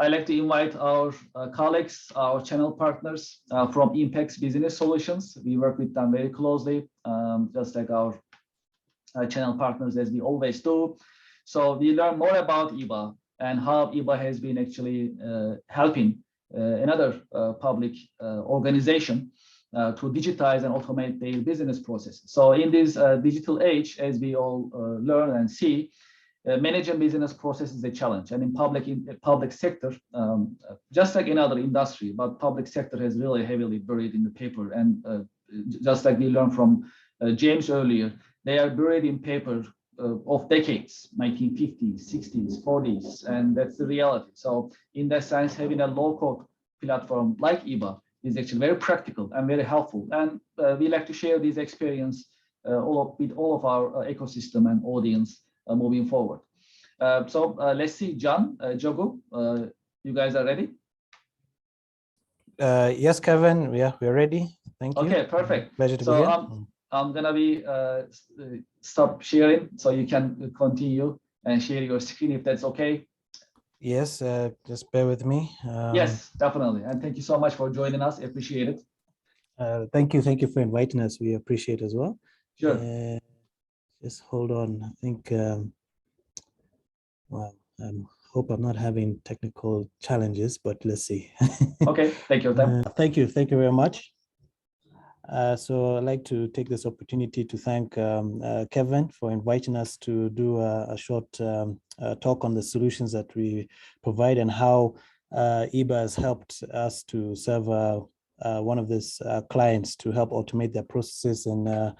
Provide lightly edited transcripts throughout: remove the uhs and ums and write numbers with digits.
I'd like to invite our colleagues, our channel partners from Impact Business Solutions. We work with them very closely, just like our channel partners, as we always do. So we learn more about eBA and how eBA has been actually helping another public organization to digitize and automate their business processes. So in this digital age, as we all learn and see, managing business process is a challenge. And in public sector, just like in other industry, but public sector has really heavily buried in the paper. And just like we learned from James earlier, they are buried in paper of decades, 1950s, 60s, 40s, and that's the reality. So in that sense, having a low-code platform like eBA is actually very practical and very helpful. And we like to share this experience with all of our ecosystem and audience moving forward. So let's see, John, Jogu, you guys are ready? Yes, Kevin, we're ready. Thank you. Okay, perfect. Pleasure to be here. I'm gonna be stop sharing so you can continue and share your screen if that's okay. Yes, just bear with me. Yes, definitely. And thank you so much for joining us. Appreciate it. Thank you for inviting us. We appreciate as well. Sure. Just hold on. I think, well, I hope I'm not having technical challenges, but let's see. Okay, thank you. Thank you very much. So I'd like to take this opportunity to thank Kevin for inviting us to do a short talk on the solutions that we provide and how eBA has helped us to serve one of these clients to help automate their processes and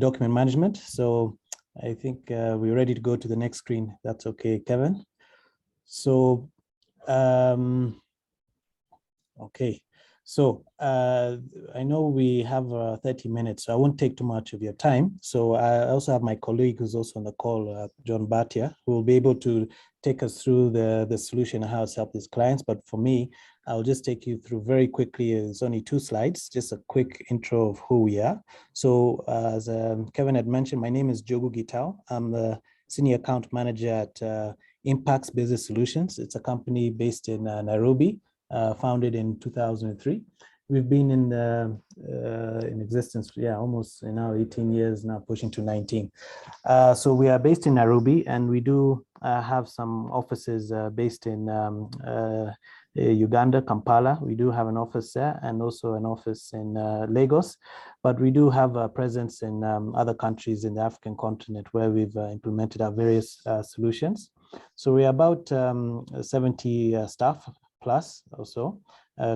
document management. So I think we're ready to go to the next screen. That's okay, Kevin. So, okay. So I know we have 30 minutes, so I won't take too much of your time. So I also have my colleague who's also on the call, John Bhatia, who will be able to take us through the solution and how it's helped his clients. But for me, I'll just take you through very quickly. It's only 2 slides, just a quick intro of who we are. So as Kevin had mentioned, my name is Jogu Gitao. I'm the Senior Account Manager at Intacct Business Solutions. It's a company based in Nairobi. Founded in 2003. We've been in existence, almost now 18 years now, pushing to 19. So we are based in Nairobi, and we do have some offices based in Uganda, Kampala. We do have an office there, and also an office in Lagos. But we do have a presence in other countries in the African continent where we've implemented our various solutions. So we're about 70 staff plus also,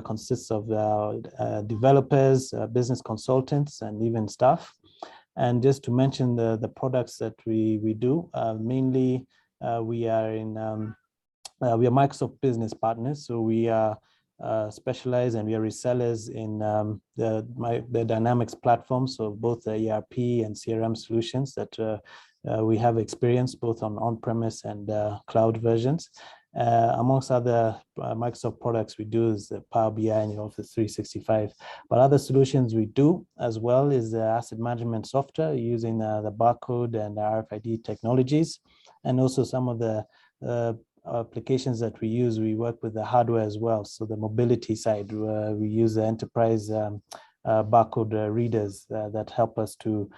consists of developers, business consultants, and even staff. And just to mention the products that we do, mainly we are Microsoft business partners. So we are specialized and we are resellers in the Dynamics platform. So both the ERP and CRM solutions that we have experience both on-premise and cloud versions. Amongst other Microsoft products we do is the Power BI and Office 365. But other solutions we do as well is the asset management software using the barcode and the RFID technologies. And also some of the applications that we use, we work with the hardware as well. So the mobility side, we use the enterprise barcode readers that help us to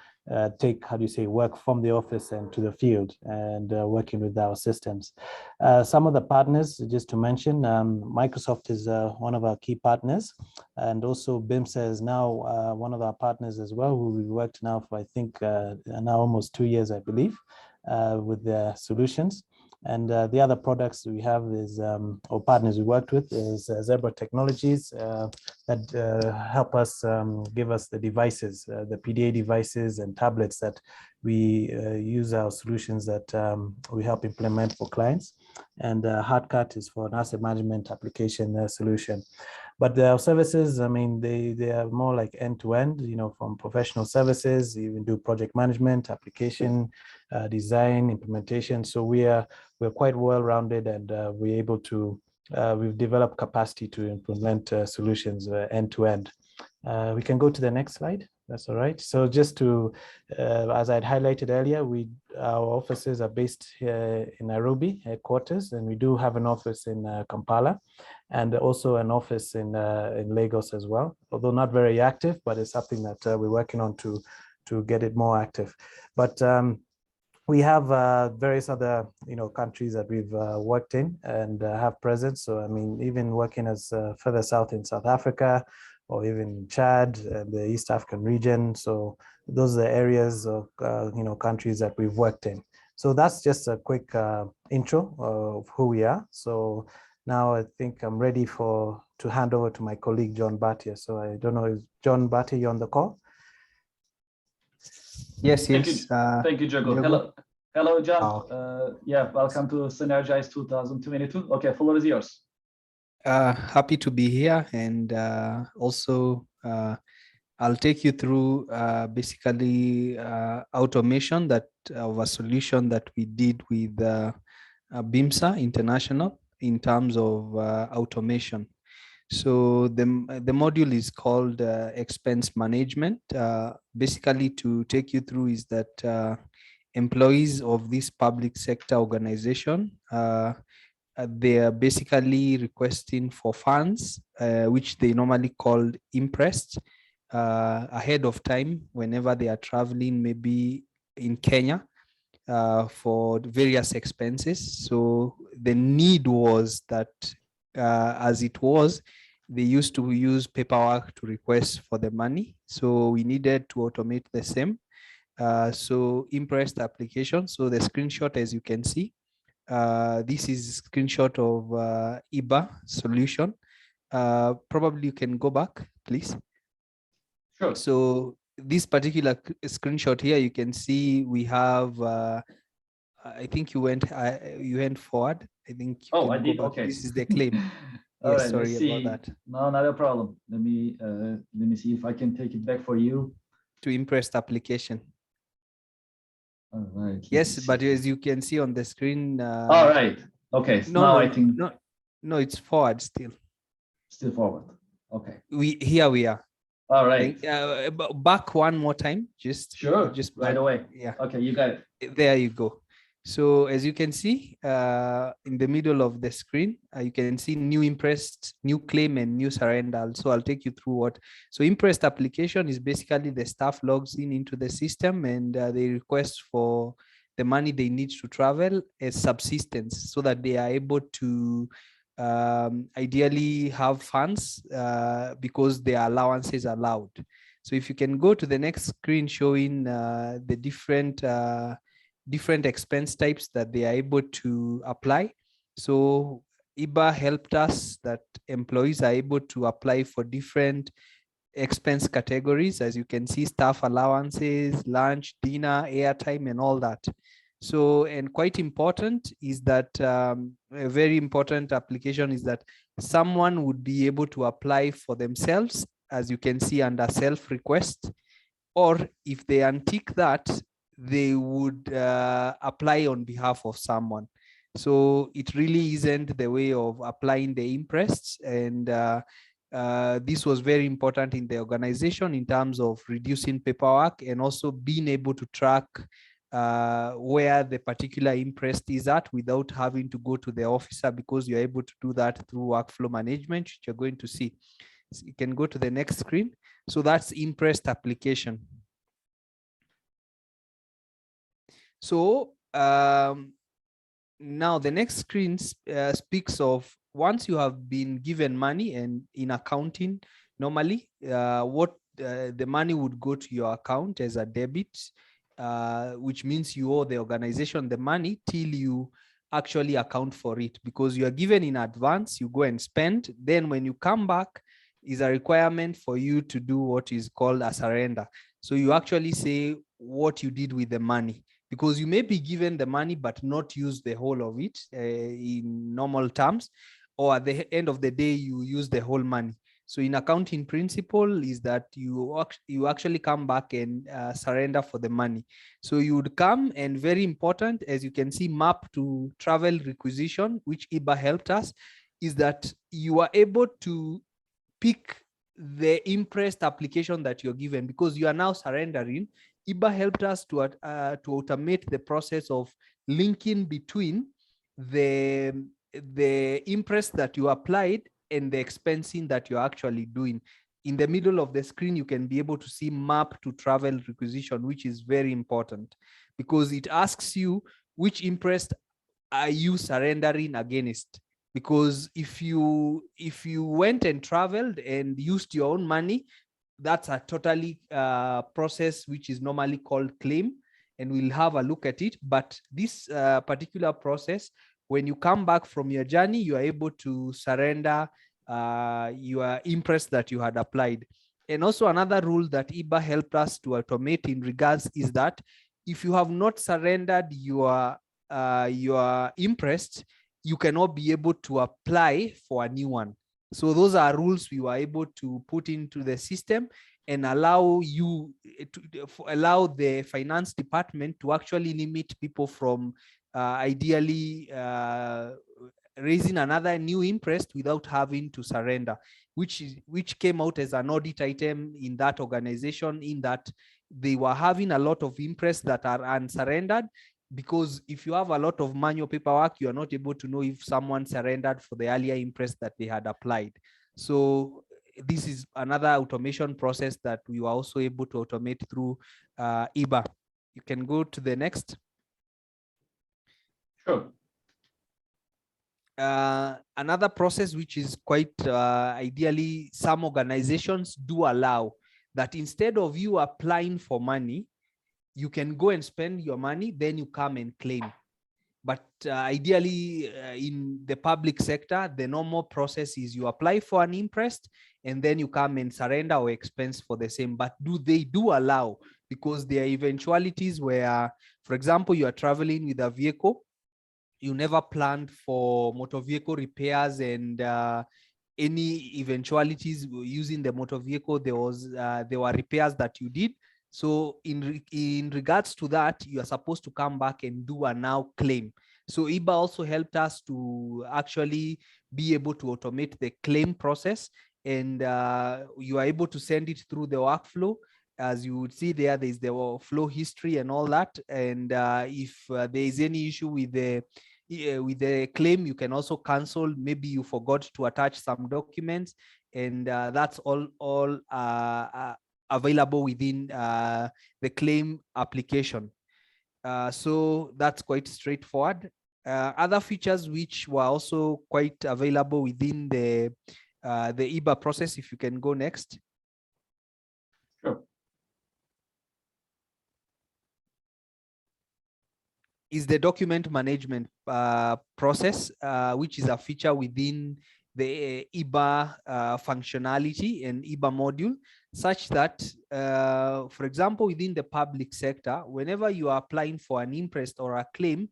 take, work from the office and to the field and working with our systems. Some of the partners, just to mention, Microsoft is one of our key partners, and also Bimser is now one of our partners as well, who we worked now for, I think, now almost 2 years, I believe, with their solutions. And the other products we have is, or partners we worked with, is Zebra Technologies that help us, give us the devices, the PDA devices and tablets that we use our solutions that we help implement for clients. And Hardcut is for an asset management application solution. But our services, I mean, they are more like end-to-end, from professional services, even do project management, application design, implementation. So we're quite well-rounded, and we're able to, we've developed capacity to implement solutions end-to-end. We can go to the next slide. That's all right. So just to, as I'd highlighted earlier, our offices are based here in Nairobi headquarters, and we do have an office in Kampala, and also an office in Lagos as well. Although not very active, but it's something that we're working on to get it more active. But we have various other countries that we've worked in and have presence. So I mean, even working as further south in South Africa, or even Chad, the East African region. So those are the areas of countries that we've worked in. So that's just a quick intro of who we are. So now I think I'm ready to hand over to my colleague John Bhatia. So I don't know, is John Bhatia, you on the call? Yes. Thank you, Jago. Hello, John. Yeah, welcome to SYNERGIZE 2022. Okay, floor is yours. Happy to be here, and also I'll take you through basically automation of a solution that we did with Bimser International in terms of automation. So the module is called expense management. Basically, to take you through is that employees of this public sector organization, they are basically requesting for funds, which they normally call impressed, ahead of time whenever they are traveling, maybe in Kenya, for various expenses. So the need was that, as it was, they used to use paperwork to request for the money. So we needed to automate the same. So impressed application. So the screenshot, as you can see, this is a screenshot of eBA solution. Probably you can go back, please. Sure. So this particular screenshot here, you can see we have, I think you went forward. I think. I did. Okay. This is the claim. All Yes, right, sorry about that. No, not a problem. Let me see if I can take it back for you. To impressed application. All right. Yes, but as you can see on the screen. All right. Okay. So now I think. No, it's forward still. Still forward. Okay. Here we are. All right. Back one more time. Just right away. Yeah. Okay, you got it. There you go. So as you can see, in the middle of the screen, you can see new impressed, new claim, and new surrender. So I'll take you through what. So impressed application is basically the staff logs into the system, and they request for the money they need to travel as subsistence, so that they are able to ideally have funds because their allowances are allowed. So if you can go to the next screen showing the different expense types that they are able to apply. So eBA helped us that employees are able to apply for different expense categories. As you can see, staff allowances, lunch, dinner, airtime, and all that. So, and quite important is that a very important application is that someone would be able to apply for themselves, as you can see under self-request, or if they untick that, they would apply on behalf of someone. So it really isn't the way of applying the impressed, and this was very important in the organization in terms of reducing paperwork and also being able to track where the particular impressed is at without having to go to the officer, because you're able to do that through workflow management, which you're going to see. So you can go to the next screen. So that's impressed application. So now the next screen speaks of once you have been given money, and in accounting, normally the money would go to your account as a debit, which means you owe the organization the money till you actually account for it, because you are given in advance, you go and spend. Then when you come back, is a requirement for you to do what is called a surrender. So you actually say what you did with the money, because you may be given the money but not use the whole of it in normal terms, or at the end of the day you use the whole money. So in accounting principle is that you actually come back and surrender for the money. So you would come, and very important, as you can see, map to travel requisition, which eBA helped us, is that you are able to pick the impressed application that you're given, because you are now surrendering. eBA helped us to automate the process of linking between the impress that you applied and the expensing that you're actually doing. In the middle of the screen, you can be able to see map to travel requisition, which is very important because it asks you which impress are you surrendering against. Because if you went and traveled and used your own money, that's a totally process which is normally called claim, and we'll have a look at it. But this particular process, when you come back from your journey, you are able to surrender your impress that you had applied. And also another rule that eBA helped us to automate in regards is that if you have not surrendered your impress, you cannot be able to apply for a new one. So those are rules we were able to put into the system and allow you to allow the finance department to actually limit people from ideally raising another new impress without having to surrender, which came out as an audit item in that organization, in that they were having a lot of impress that are unsurrendered. Because if you have a lot of manual paperwork, you are not able to know if someone surrendered for the earlier impress that they had applied. So this is another automation process that we were also able to automate through eBA. You can go to the next. Sure. Another process which is quite ideally, some organizations do allow that instead of you applying for money, you can go and spend your money, then you come and claim. But ideally, in the public sector, the normal process is you apply for an impress and then you come and surrender or expense for the same. But they do allow, because there are eventualities where, for example, you are traveling with a vehicle, you never planned for motor vehicle repairs and any eventualities using the motor vehicle. There were repairs that you did. So in regards to that, you are supposed to come back and do a now claim. So eBA also helped us to actually be able to automate the claim process, and you are able to send it through the workflow. As you would see there, there's the flow history and all that. And if there is any issue with the claim, you can also cancel. Maybe you forgot to attach some documents, and that's all available within the claim application. So that's quite straightforward. Other features which were also quite available within the eBA process, if you can go next. Sure. Is the document management process, which is a feature within the eBA functionality and eBA module, such that, for example, within the public sector, whenever you are applying for an impress or a claim,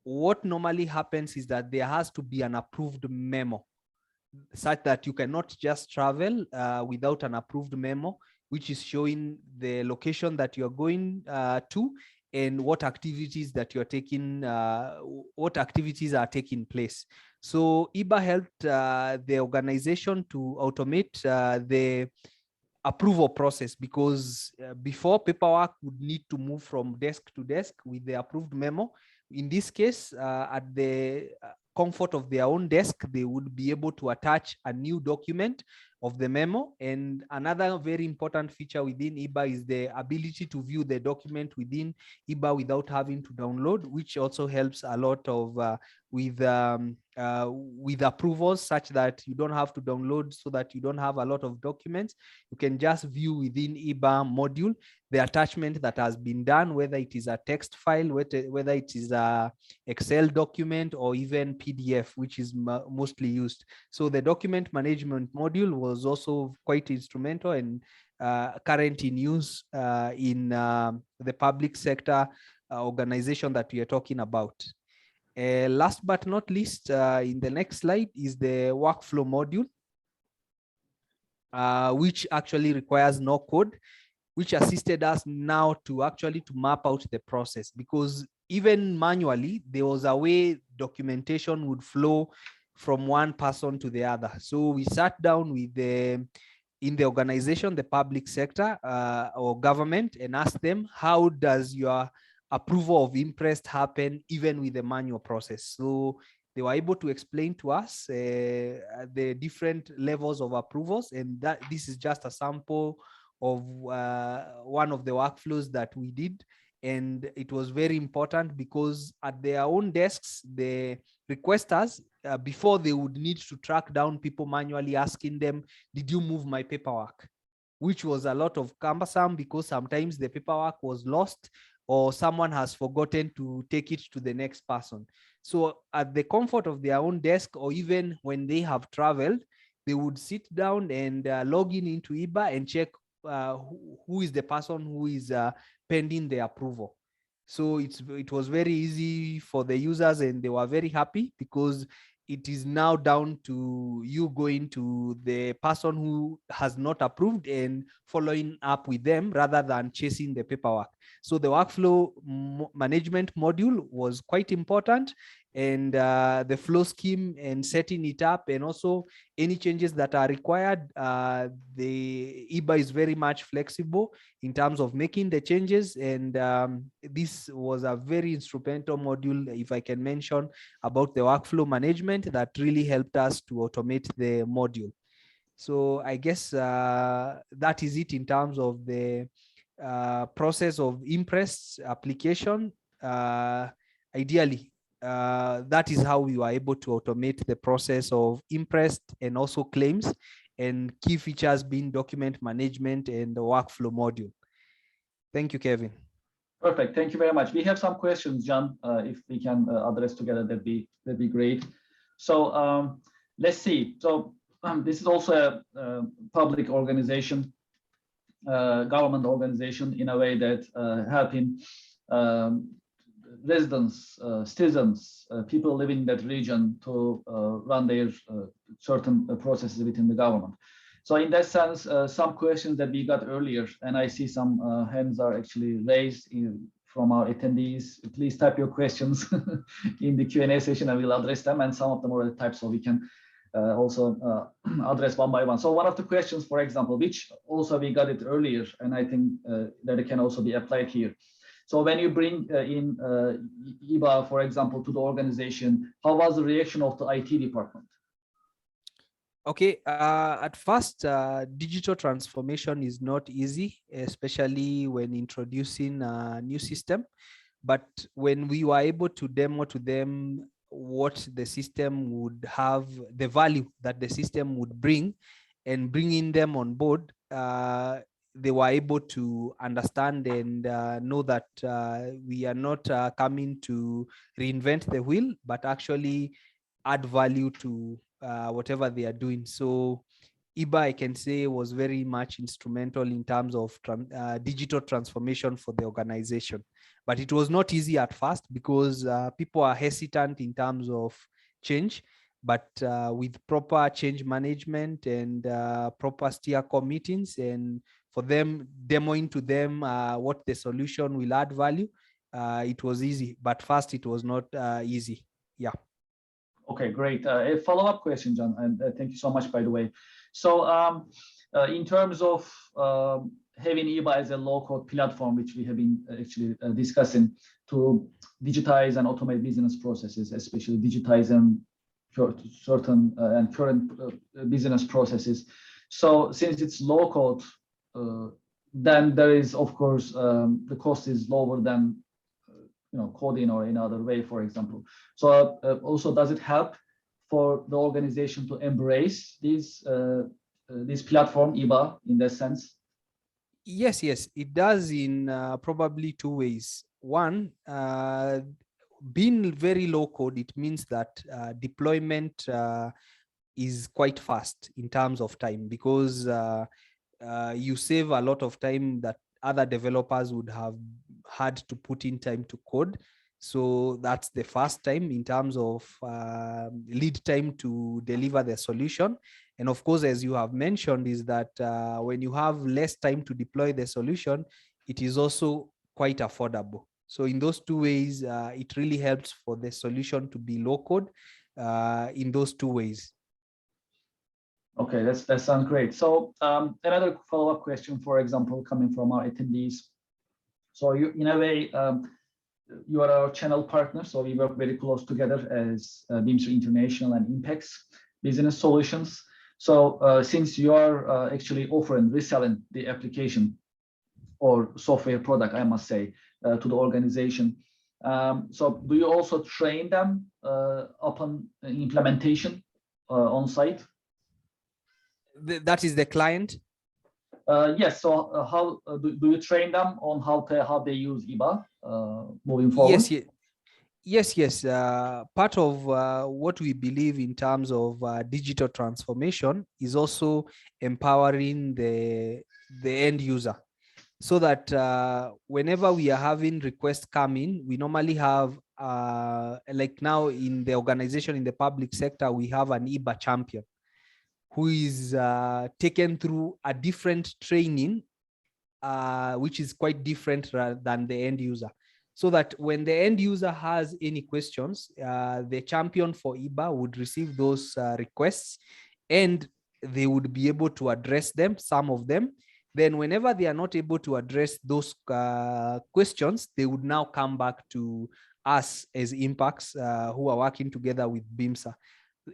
what normally happens is that there has to be an approved memo, such that you cannot just travel without an approved memo, which is showing the location that you're going to and what activities that you're taking, what activities are taking place. So eBA helped the organization to automate the approval process, because before, paperwork would need to move from desk to desk with the approved memo. In this case, at the comfort of their own desk, they would be able to attach a new document of the memo. And another very important feature within eBA is the ability to view the document within eBA without having to download, which also helps a lot of with approvals, such that you don't have to download, so that you don't have a lot of documents. You can just view within eBA module the attachment that has been done, whether it is a text file, whether it is a Excel document, or even PDF, which is mostly used. So the document management module was also quite instrumental and current in use in the public sector organization that we are talking about. Last but not least, in the next slide is the workflow module, which actually requires no code, which assisted us now to actually to map out the process, because even manually, there was a way documentation would flow from one person to the other. So we sat down with the in the organization, the public sector or government, and ask them, how does your approval of imprest happen even with the manual process? So they were able to explain to us the different levels of approvals, and that this is just a sample of one of the workflows that we did. And it was very important because at their own desks, the requesters, before they would need to track down people manually asking them, did you move my paperwork? Which was a lot of cumbersome because sometimes the paperwork was lost or someone has forgotten to take it to the next person. So at the comfort of their own desk, or even when they have traveled, they would sit down and log into eBA and check who is the person who is pending the approval. So it was very easy for the users, and they were very happy because it is now down to you going to the person who has not approved and following up with them rather than chasing the paperwork. So the workflow management module was quite important, and the flow scheme and setting it up, and also any changes that are required, the eBA is very much flexible in terms of making the changes. And this was a very instrumental module, if I can mention, about the workflow management that really helped us to automate the module. So I guess that is it in terms of the process of imprest application. Ideally, that is how we were able to automate the process of imprest and also claims, and key features being document management and the workflow module. Thank you, Kevin. Perfect. Thank you very much. We have some questions, John. If we can address together, that'd be great. So let's see. So this is also a public organization, government organization, in a way that helping residents, citizens, people living in that region to run their certain processes within the government. So in that sense, some questions that we got earlier, and I see some hands are actually raised from our attendees. Please type your questions in the Q&A session, and we'll address them. And some of them are typed, so we can also address one by one. So one of the questions, for example, which also we got it earlier, and I think that it can also be applied here. So when you bring in eBA, for example, to the organization, how was the reaction of the IT department? Okay, at first, digital transformation is not easy, especially when introducing a new system. But when we were able to demo to them what the system would have, the value that the system would bring, and bringing them on board, they were able to understand and know that we are not coming to reinvent the wheel, but actually add value to whatever they are doing. So eBA, I can say, was very much instrumental in terms of digital transformation for the organization. But it was not easy at first because people are hesitant in terms of change. But with proper change management and proper steerco meetings, and for them demoing to them what the solution will add value, it was easy. But first, it was not easy. Yeah. Okay, great. A follow-up question, John, and thank you so much, by the way. So in terms of having eBA as a low-code platform, which we have been actually discussing to digitize and automate business processes, especially digitizing certain and current business processes. So since it's low-code, then there is, of course, the cost is lower than coding or in other way, for example. So also, does it help for the organization to embrace this platform eBA in that sense? Yes, it does in probably two ways. One, being very low code, it means that deployment is quite fast in terms of time, because you save a lot of time that other developers would have had to put in time to code. So that's the first time in terms of lead time to deliver the solution. And of course, as you have mentioned, is that when you have less time to deploy the solution, it is also quite affordable. So in those two ways, it really helps for the solution to be low code in those two ways. Okay, that sounds great. So another follow-up question, for example, coming from our attendees. So you, in a way, you are our channel partner, so we work very close together as Bimser International and Intacct Business Solutions. So since you are actually offering, reselling the application or software product, I must say, to the organization, so do you also train them upon implementation on site? That is the client? Yes. So how do you train them on how they use eBA moving forward? Yes. Part of what we believe in terms of digital transformation is also empowering the end user, so that whenever we are having requests come in, we normally have like now in the organization, in the public sector, we have an eBA champion who is taken through a different training, which is quite different than the end user. So that when the end user has any questions, the champion for eBA would receive those requests and they would be able to address them, some of them. Then whenever they are not able to address those questions, they would now come back to us as Impacts who are working together with Bimser.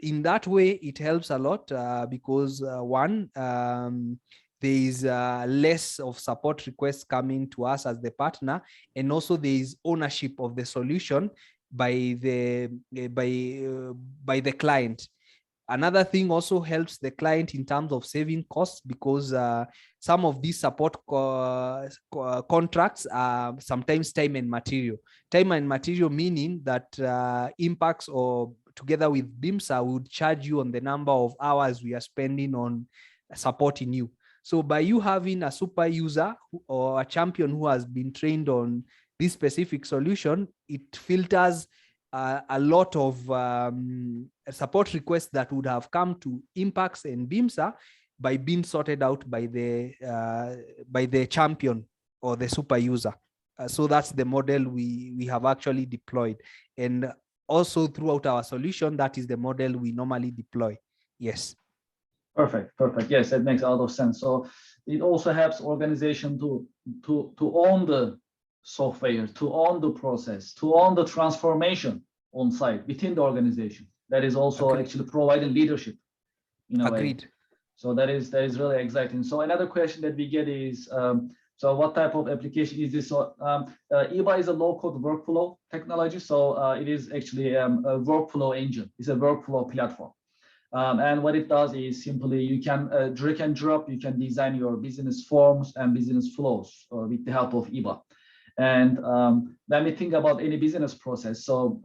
In that way, it helps a lot because one, there is less of support requests coming to us as the partner, and also there is ownership of the solution by the client. Another thing also helps the client in terms of saving costs, because some of these support contracts are sometimes time and material. Time and material meaning that Impacts or together with Bimser would charge you on the number of hours we are spending on supporting you. So by you having a super user or a champion who has been trained on this specific solution, it filters a lot of support requests that would have come to Impacts and Bimser by being sorted out by the champion or the super user. So that's the model we have actually deployed. And also throughout our solution, that is the model we normally deploy. Yes. Perfect. Yes, that makes a lot of sense. So it also helps organization to own the software, to own the process, to own the transformation on site within the organization. That is also actually providing leadership in a way. So that is really exciting. So another question that we get is, so what type of application is this? So eBA is a low-code workflow technology. So it is actually a workflow engine. It's a workflow platform. And what it does is simply you can drag and drop, you can design your business forms and business flows with the help of eBA. And when we think about any business process, so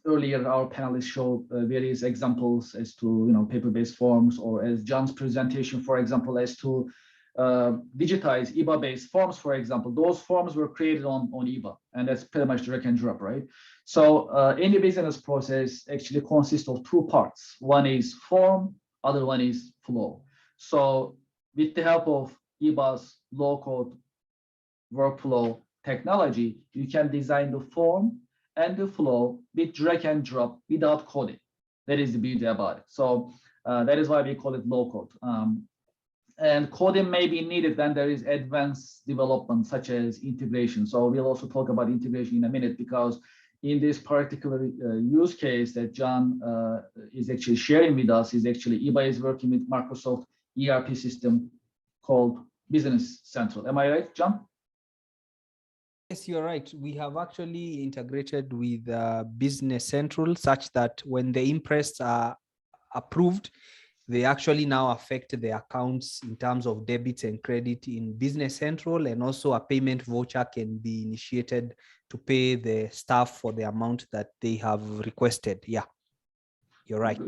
earlier our panelists showed various examples as to paper-based forms, or as John's presentation, for example, as to digitize eBA-based forms, for example. Those forms were created on eBA, and that's pretty much drag and drop, right? So any business process actually consists of two parts. One is form, other one is flow. So with the help of eBA's low-code workflow technology, you can design the form and the flow with drag and drop without coding. That is the beauty about it. So that is why we call it low-code. And coding may be needed when there is advanced development, such as integration. So we'll also talk about integration in a minute, because in this particular use case that John is actually sharing with us, is actually eBA is working with Microsoft ERP system called Business Central. Am I right, John? Yes, you're right. We have actually integrated with Business Central such that when the impress are approved, they actually now affect the accounts in terms of debits and credit in Business Central, and also a payment voucher can be initiated to pay the staff for the amount that they have requested. Yeah, you're right.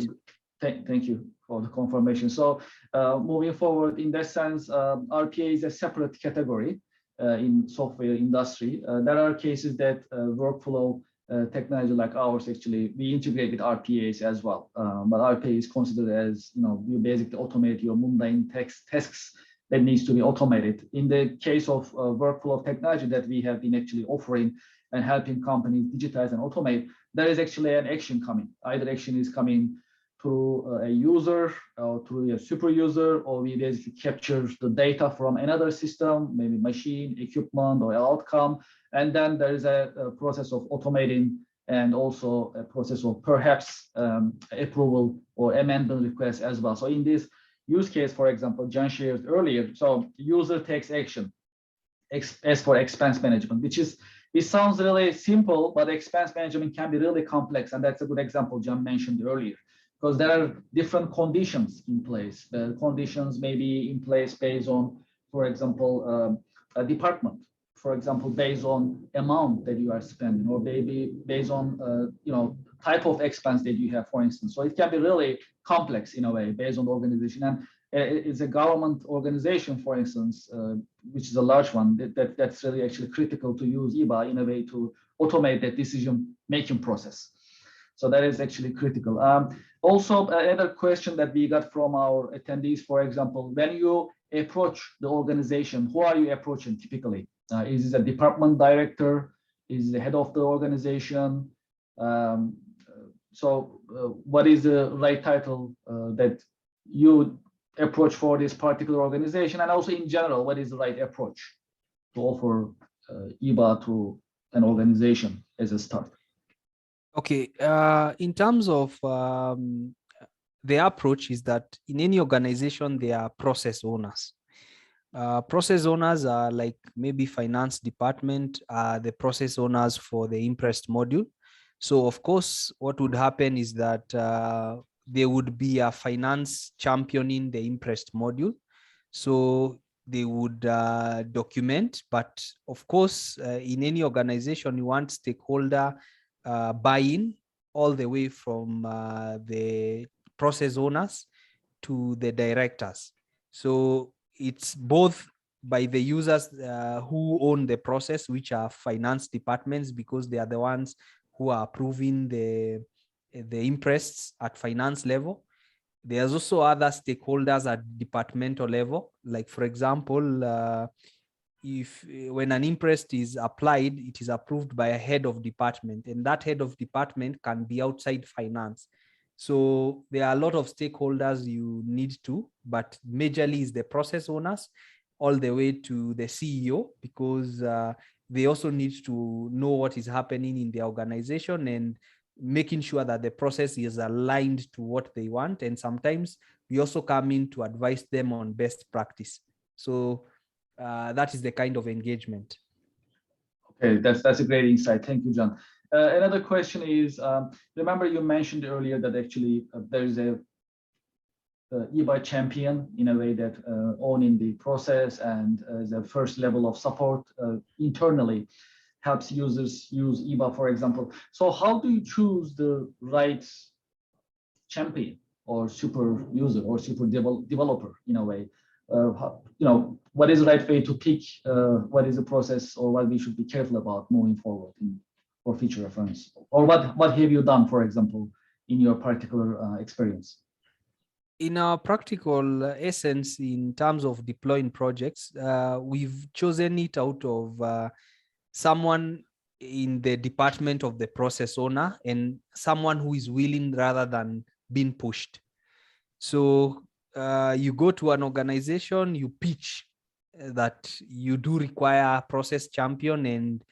Thank you for the confirmation. So moving forward, in that sense, RPA is a separate category in software industry. There are cases that workflow technology like ours, actually, we integrate with RPAs as well. But RPA is considered as, you basically automate your mundane tasks that needs to be automated. In the case of workflow technology that we have been actually offering and helping companies digitize and automate, there is actually an action coming. Either action is coming through a user or through a super user, or we basically capture the data from another system, maybe machine, equipment, or outcome. And then there is a process of automating and also a process of perhaps approval or amendment requests as well. So in this use case, for example, John shared earlier, so user takes action as for expense management, it sounds really simple, but expense management can be really complex. And that's a good example John mentioned earlier, because there are different conditions in place. The conditions may be in place based on, for example, a department, for example, based on amount that you are spending, or maybe based on, type of expense that you have, for instance. So it can be really complex in a way based on the organization. And it's a government organization, for instance, which is a large one, that's really actually critical to use eBA in a way to automate that decision-making process. So that is actually critical. Also, another question that we got from our attendees, for example, when you approach the organization, who are you approaching typically? Is it a department director? Is it the head of the organization? What is the right title that you approach for this particular organization? And also in general, what is the right approach to offer eBA to an organization as a start? Okay, in terms of the approach is that in any organization, there are process owners. Process owners are like maybe finance department, the process owners for the Impressed module. So of course, what would happen is that there would be a finance championing the Impressed module. So they would document, but of course, in any organization, you want stakeholder buy-in all the way from the process owners to the directors. So it's both by the users who own the process, which are finance departments, because they are the ones who are approving the imprests at finance level. There's also other stakeholders at departmental level. Like for example, when an imprest is applied, it is approved by a head of department, and that head of department can be outside finance. So there are a lot of stakeholders you need to, but majorly is the process owners all the way to the CEO, because they also need to know what is happening in the organization and making sure that the process is aligned to what they want. And sometimes we also come in to advise them on best practice. So that is the kind of engagement. Okay, that's a great insight. Thank you, John. Another question is, remember you mentioned earlier that actually there is a eBay champion in a way that owning the process and the first level of support internally helps users use eBay, for example. So how do you choose the right champion or super user or super developer in a way? What is the right way to pick? What is the process, or what we should be careful about moving forward for future reference? Or what have you done, for example, in your particular experience? In our practical essence, in terms of deploying projects, we've chosen it out of someone in the department of the process owner and someone who is willing rather than being pushed. So you go to an organization, you pitch that you do require a process champion, and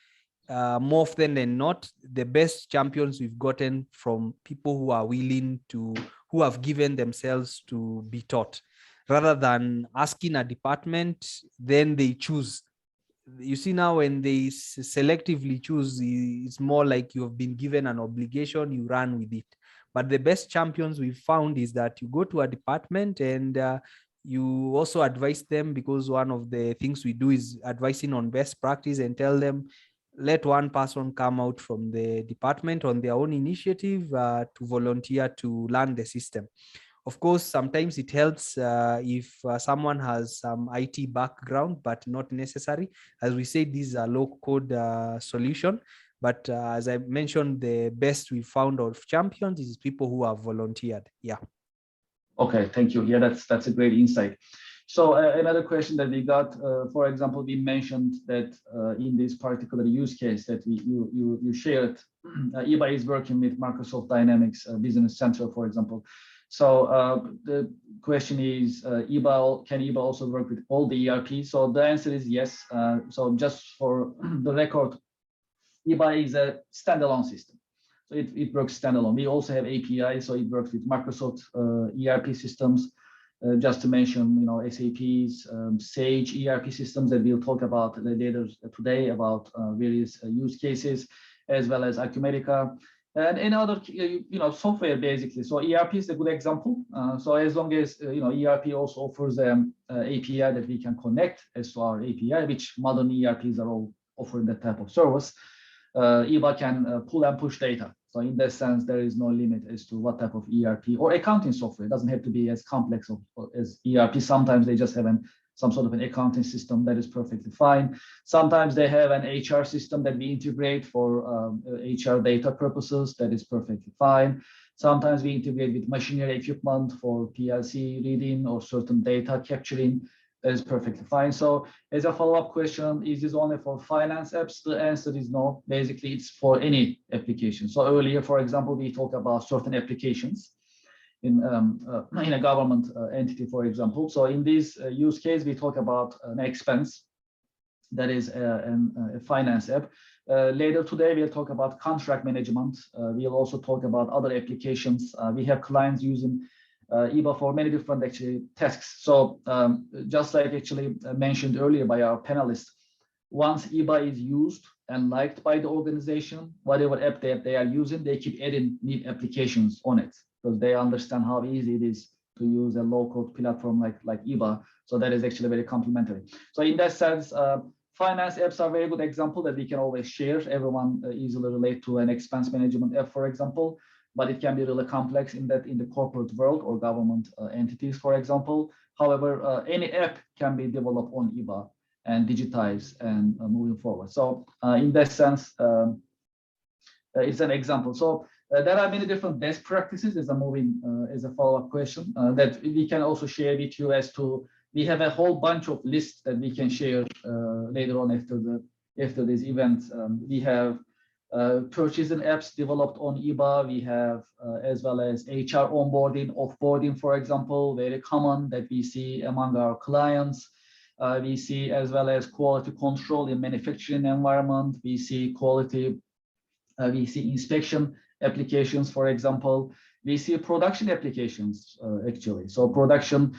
more often than not, the best champions we've gotten from people who are willing to, who have given themselves to be taught, rather than asking a department, then they choose. You see, now when they selectively choose, it's more like you have been given an obligation, you run with it. But the best champions we've found is that you go to a department and you also advise them, because one of the things we do is advising on best practice, and tell them, let one person come out from the department on their own initiative to volunteer to learn the system. Of course, sometimes it helps if someone has some IT background, but not necessary. As we say, this is a low-code solution. But as I mentioned, the best we found of champions is people who have volunteered. Yeah. Okay, thank you. Yeah, that's a great insight. So another question that we got, for example, we mentioned that in this particular use case that you shared, eBA is working with Microsoft Dynamics Business Central, for example. So the question is, can eBA also work with all the ERP? So the answer is yes. So just for the record, eBA is a standalone system. So it works standalone. We also have API, so it works with Microsoft ERP systems. Just to mention, SAP's Sage ERP systems that we'll talk about later today about various use cases, as well as Acumatica and any other, software basically. So ERP is a good example. So as long as ERP also offers an API that we can connect as to our API, which modern ERPs are all offering that type of service, eBA can pull and push data. So in that sense, there is no limit as to what type of ERP or accounting software. It doesn't have to be as complex as ERP. Sometimes they just have some sort of an accounting system that is perfectly fine. Sometimes they have an HR system that we integrate for HR data purposes. That is perfectly fine. Sometimes we integrate with machinery equipment for PLC reading or certain data capturing. That is perfectly fine. So as a follow-up question, is this only for finance apps? The answer is no. Basically, it's for any application. So earlier, for example, we talked about certain applications in a government entity, for example. So in this use case, we talk about an expense that is a finance app. Later today, we'll talk about contract management. We'll also talk about other applications. We have clients using eBA for many different tasks. So just like mentioned earlier by our panelists, once eBA is used and liked by the organization, whatever app that they are using, they keep adding new applications on it because they understand how easy it is to use a low-code platform like eBA. So that is actually very complementary. So in that sense, finance apps are a very good example that we can always share. Everyone easily relate to an expense management app, for example. But it can be really complex in the corporate world or government entities, for example. However, any app can be developed on eBA and digitized and moving forward. So in that sense, it's an example. So there are many different best practices as a follow-up question that we can also share with you as to, we have a whole bunch of lists that we can share later on after this event. We have purchasing apps developed on eBA. We have as well as HR onboarding, offboarding, for example, very common that we see among our clients. We see as well as quality control in manufacturing environment. We see we see inspection applications, for example. We see production applications actually. So production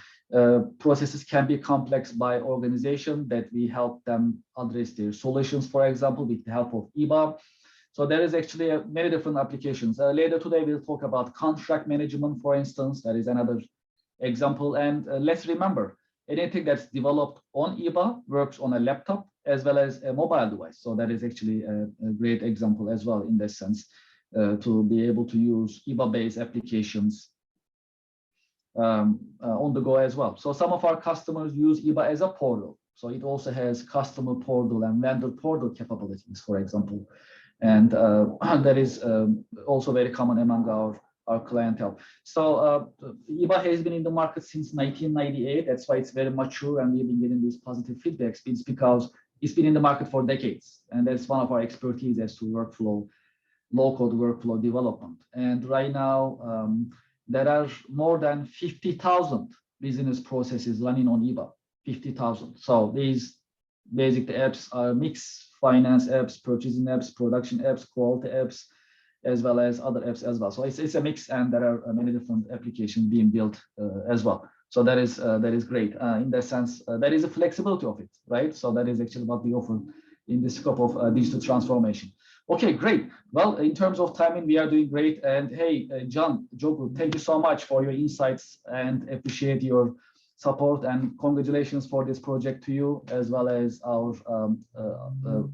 processes can be complex by organization that we help them address their solutions, for example, with the help of eBA. So there is actually many different applications. Later today, we'll talk about contract management, for instance. That is another example. And let's remember, anything that's developed on eBA works on a laptop as well as a mobile device. So that is actually a great example as well in that sense, to be able to use eBA-based applications on the go as well. So some of our customers use eBA as a portal. So it also has customer portal and vendor portal capabilities, for example. And that is also very common among our clientele. So eBA has been in the market since 1998. That's why it's very mature and we've been getting these positive feedbacks. It's because it's been in the market for decades. And that's one of our expertise as to workflow, low-code workflow development. And right now, there are more than 50,000 business processes running on eBA, 50,000. So these basic apps are mixed finance apps, purchasing apps, production apps, quality apps, as well as other apps as well. So it's a mix, and there are many different applications being built as well. So that is great. In that sense, there is a flexibility of it, right? So that is actually what we offer in the scope of digital transformation. Okay, great. Well, in terms of timing, we are doing great. And hey, John, Jogu, thank you so much for your insights and appreciate your support, and congratulations for this project to you, as well as our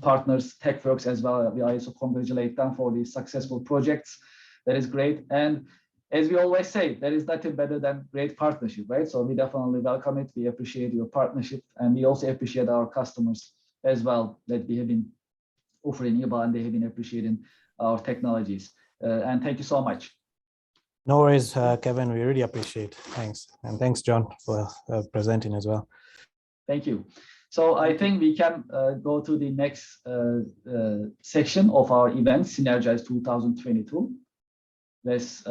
partners, TechWorks as well. We also congratulate them for these successful projects. That is great. And as we always say, there is nothing better than great partnership, right? So we definitely welcome it. We appreciate your partnership, and we also appreciate our customers as well that we have been offering eBA, and they have been appreciating our technologies. And thank you so much. No worries, Kevin. We really appreciate. Thanks. And thanks, John, for presenting as well. Thank you. So I think we can go to the next section of our event, SYNERGIZE 2022. Let's